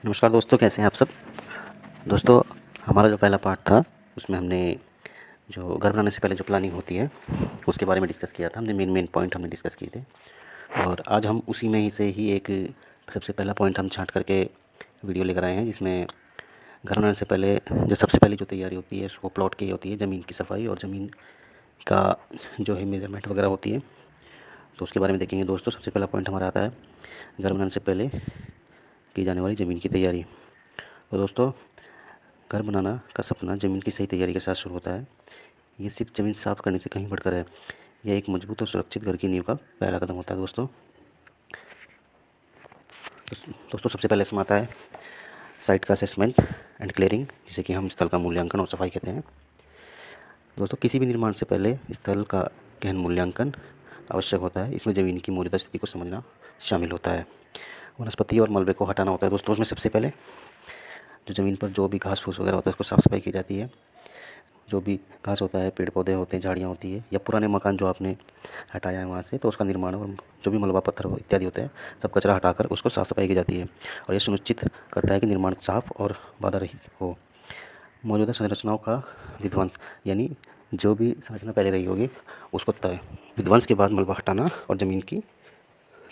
नमस्कार दोस्तों, कैसे हैं आप सब। दोस्तों, हमारा जो पहला पार्ट था उसमें हमने जो घर बनाने से पहले जो प्लानिंग होती है उसके बारे में डिस्कस किया था। हमने मेन पॉइंट हमने डिस्कस किए थे और आज हम उसी में ही से ही एक सबसे पहला पॉइंट हम छाँट करके वीडियो लेकर आए हैं, जिसमें घर बनाने से पहले जो सबसे पहली जो तैयारी होती है वो प्लॉट की होती है, ज़मीन की सफाई और ज़मीन का जो है मेजरमेंट वगैरह होती है। तो उसके बारे में देखेंगे दोस्तों। सबसे पहला पॉइंट हमारा आता है घर बनाने से पहले की जाने वाली ज़मीन की तैयारी। तो दोस्तों, घर बनाना का सपना ज़मीन की सही तैयारी के साथ शुरू होता है। ये सिर्फ ज़मीन साफ़ करने से कहीं बढ़कर है, यह एक मजबूत और सुरक्षित घर की नींव का पहला कदम होता है दोस्तों। दोस्तों, सबसे पहले इसमें आता है साइट का असेसमेंट एंड क्लियरिंग, जिसे कि हम स्थल का मूल्यांकन और सफाई कहते हैं। दोस्तों, किसी भी निर्माण से पहले स्थल का गहन मूल्यांकन आवश्यक होता है। इसमें ज़मीन की मौजूदा स्थिति को समझना शामिल होता है। वनस्पति और मलबे को हटाना होता है दोस्तों। उसमें सबसे पहले जो ज़मीन पर जो भी घास फूस वगैरह होता है उसको साफ़ सफाई की जाती है। जो भी घास होता है, पेड़ पौधे होते हैं, झाड़ियाँ होती है, या पुराने मकान जो आपने हटाया है वहाँ से, तो उसका निर्माण और जो भी मलबा पत्थर इत्यादि होते हैं सब कचरा हटाकर उसको साफ़ सफाई की जाती है। और ये सुनिश्चित करता है कि निर्माण साफ और बाधा रहित हो। मौजूदा संरचनाओं का विध्वंस, यानी जो भी संरचना पहले रही होगी उसको तय विध्वंस के बाद मलबा हटाना और ज़मीन की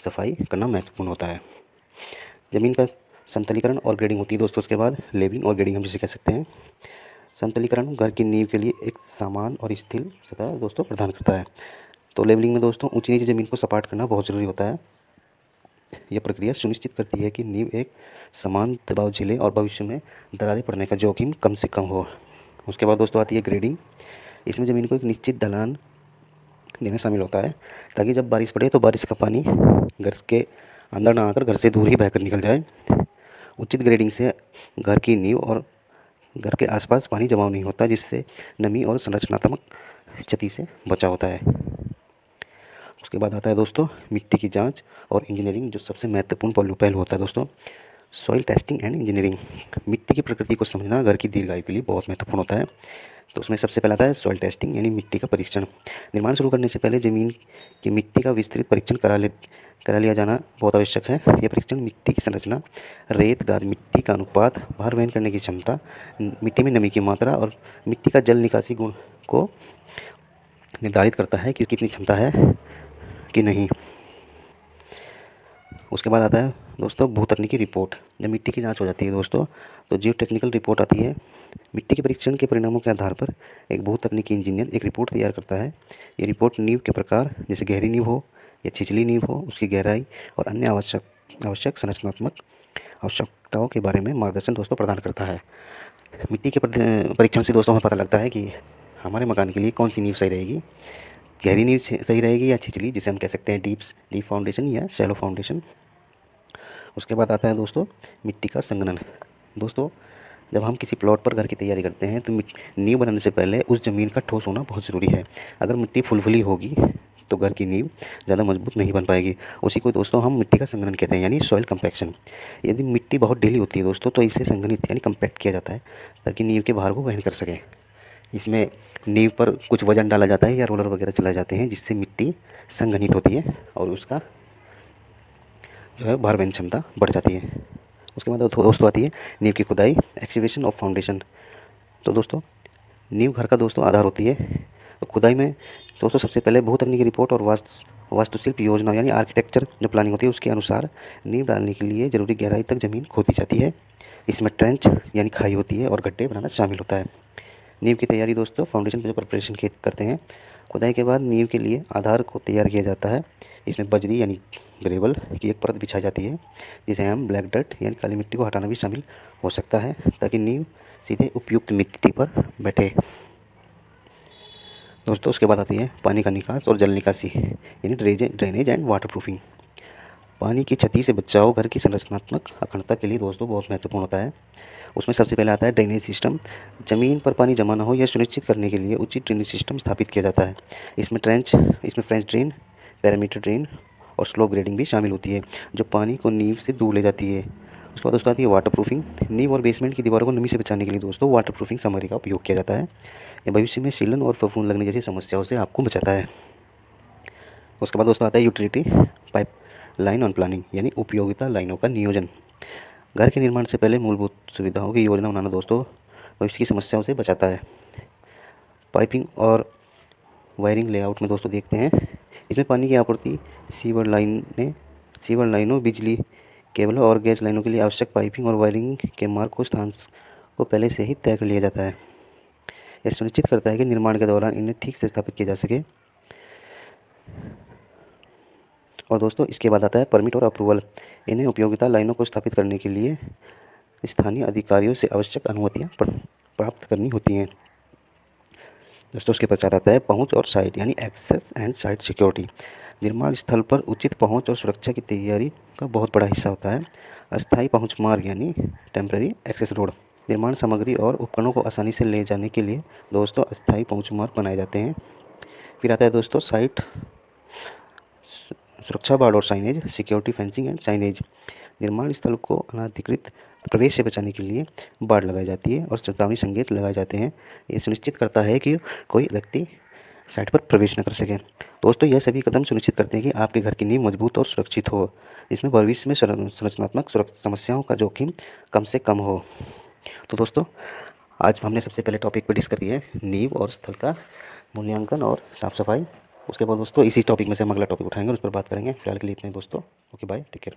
सफाई करना महत्वपूर्ण होता है। ज़मीन का समतलीकरण और ग्रेडिंग होती है दोस्तों। उसके बाद लेवलिंग और ग्रेडिंग हम जिसे कह सकते हैं। समतलीकरण घर की नींव के लिए एक समान और स्थिर सतह दोस्तों प्रदान करता है। तो लेवलिंग में दोस्तों ऊंची नीची ज़मीन को सपाट करना बहुत ज़रूरी होता है। यह प्रक्रिया सुनिश्चित करती है कि नींव एक समान दबाव झेले और भविष्य में दरारें पड़ने का जोखिम कम से कम हो। उसके बाद दोस्तों आती है ग्रेडिंग। इसमें ज़मीन को एक निश्चित ढलान देना शामिल होता है, ताकि जब बारिश पड़े तो बारिश का पानी घर के अंदर ना आकर घर से दूर ही बहकर निकल जाए। उचित ग्रेडिंग से घर की नींव और घर के आसपास पानी जमाव नहीं होता, जिससे नमी और संरचनात्मक क्षति से बचा होता है। उसके बाद आता है दोस्तों मिट्टी की जांच और इंजीनियरिंग, जो सबसे महत्वपूर्ण पहलू होता है दोस्तों। Soil testing and engineering. मिट्टी की प्रकृति को समझना घर की दीर्घायु के लिए बहुत महत्वपूर्ण होता है। तो उसमें सबसे पहला आता है सॉइल टेस्टिंग, यानी मिट्टी का परीक्षण। निर्माण शुरू करने से पहले ज़मीन की मिट्टी का विस्तृत परीक्षण करा लिया जाना बहुत आवश्यक है। यह परीक्षण मिट्टी की संरचना, रेत गाद मिट्टी का अनुपात, भार वहन करने की क्षमता, मिट्टी में नमी की मात्रा और मिट्टी का जल निकासी गुण को निर्धारित करता है कि कितनी क्षमता है कि नहीं। उसके बाद आता है दोस्तों भू तकनीकी रिपोर्ट। जब मिट्टी की जांच हो जाती है दोस्तों, तो जियो टेक्निकल रिपोर्ट आती है। मिट्टी के परीक्षण के परिणामों के आधार पर एक भू तकनीकी इंजीनियर एक रिपोर्ट तैयार करता है। ये रिपोर्ट नींव के प्रकार, जैसे गहरी नींव हो या छिछली नींव हो, उसकी गहराई और अन्य आवश्यक संरचनात्मक आवश्यकताओं के बारे में मार्गदर्शन दोस्तों प्रदान करता है। मिट्टी के परीक्षण से दोस्तों हमें पता लगता है कि हमारे मकान के लिए कौन सी नींव सही रहेगी। गहरी नींव सही रहेगी या छिछली, जिसे हम कह सकते हैं डीप फाउंडेशन या शैलो फाउंडेशन। उसके बाद आता है दोस्तों मिट्टी का संघनन। दोस्तों, जब हम किसी प्लॉट पर घर की तैयारी करते हैं तो नींव बनाने से पहले उस ज़मीन का ठोस होना बहुत ज़रूरी है। अगर मिट्टी फुलफुली होगी तो घर की नींव ज़्यादा मजबूत नहीं बन पाएगी। उसी को दोस्तों हम मिट्टी का संघनन कहते हैं, यानी सॉइल कंपैक्शन। यदि मिट्टी बहुत ढीली होती है दोस्तों, तो इसे संघनित यानी कंपैक्ट किया जाता है, ताकि नींव के भार को वहन कर सके। इसमें नींव पर कुछ वजन डाला जाता है या रोलर वगैरह चलाए जाते हैं, जिससे मिट्टी संघनित होती है और उसका जो है भार वहन क्षमता बढ़ जाती है। उसके बाद दोस्तों आती है नींव की खुदाई, एक्सकेवेशन ऑफ फाउंडेशन। तो दोस्तों नींव घर का दोस्तों आधार होती है। तो खुदाई में दोस्तों सबसे पहले भू तकनीकी रिपोर्ट और वास्तुशिल्प योजना यानी आर्किटेक्चर जो प्लानिंग होती है उसके अनुसार नींव डालने के लिए ज़रूरी गहराई तक ज़मीन खोदी जाती है। इसमें ट्रेंच यानी खाई होती है और गड्ढे बनाना शामिल होता है। नींव की तैयारी दोस्तों फाउंडेशन पर जो प्रिपरेशन करते हैं। खुदाई के बाद नींव के लिए आधार को तैयार किया जाता है। इसमें बजरी यानी ग्रेवल की एक परत बिछाई जाती है, जिसे हम ब्लैक डर्ट यानी काली मिट्टी को हटाना भी शामिल हो सकता है, ताकि नींव सीधे उपयुक्त मिट्टी पर बैठे। दोस्तों उसके बाद आती है पानी का निकास और जल निकासी, यानी ड्रेनेज एंड वाटर प्रूफिंग। पानी की क्षति से बचाव घर की संरचनात्मक अखंडता के लिए दोस्तों बहुत महत्वपूर्ण होता है। उसमें सबसे पहले आता है ड्रेनेज सिस्टम। ज़मीन पर पानी जमा न हो यह सुनिश्चित करने के लिए उचित ड्रेनेज सिस्टम स्थापित किया जाता है। इसमें फ्रेंच ड्रेन, पैरामीटर ड्रेन और स्लो ग्रेडिंग भी शामिल होती है, जो पानी को नींव से दूर ले जाती है। उसके बाद दोस्तों आती है वाटर प्रूफिंग। नींव और बेसमेंट की दीवारों को नमी से बचाने के लिए दोस्तों वाटर प्रूफिंग सामग्री का उपयोग किया जाता है। यह भविष्य में सीलन और फफूंद लगने जैसी समस्याओं से आपको बचाता है। उसके बाद दोस्तों आता है utility pipe line on planning, यानी उपयोगिता लाइनों का नियोजन। घर के निर्माण से पहले मूलभूत सुविधाओं की योजना बनाना दोस्तों भविष्य की समस्याओं से बचाता है। पाइपिंग और वायरिंग लेआउट में दोस्तों देखते हैं, इसमें पानी की आपूर्ति, सीवर लाइनों, बिजली केबलों और गैस लाइनों के लिए आवश्यक पाइपिंग और वायरिंग के मार्ग को स्थान को पहले से ही तय कर लिया जाता है। यह सुनिश्चित करता है कि निर्माण के दौरान इन्हें ठीक से स्थापित किया जा सके। और दोस्तों इसके बाद आता है परमिट और अप्रूवल। इन्हें उपयोगिता लाइनों को स्थापित करने के लिए स्थानीय अधिकारियों से आवश्यक अनुमतियाँ प्राप्त करनी होती हैं। दोस्तों उसके पश्चात आता है पहुंच और साइट यानी एक्सेस एंड साइट सिक्योरिटी। निर्माण स्थल पर उचित पहुंच और सुरक्षा की तैयारी का बहुत बड़ा हिस्सा होता है। अस्थायी पहुंच मार्ग यानी टेम्पररी एक्सेस रोड। निर्माण सामग्री और उपकरणों को आसानी से ले जाने के लिए दोस्तों अस्थायी पहुंच मार्ग बनाए जाते हैं। फिर आता है दोस्तों साइट सुरक्षा बाड़ और signage, security fencing and signage. निर्माण स्थल को अनाधिकृत प्रवेश से बचाने के लिए बाड़ लगाई जाती है और चेतावनी संकेत लगाए जाते हैं। ये सुनिश्चित करता है कि कोई व्यक्ति साइट पर प्रवेश न कर सके। दोस्तों यह सभी कदम सुनिश्चित करते हैं कि आपके घर की नींव मजबूत और सुरक्षित हो, जिसमें भविष्य में संरचनात्मक समस्याओं का जोखिम कम से कम हो। तो दोस्तों आज हमने सबसे पहले टॉपिक पर डिस्कस किया है नींव और स्थल का मूल्यांकन और साफ़ सफाई। उसके बाद दोस्तों इसी टॉपिक में से हम अगला टॉपिक उठाएंगे और उस पर बात करेंगे। फिलहाल के लिए इतना ही दोस्तों। Okay bye, take care.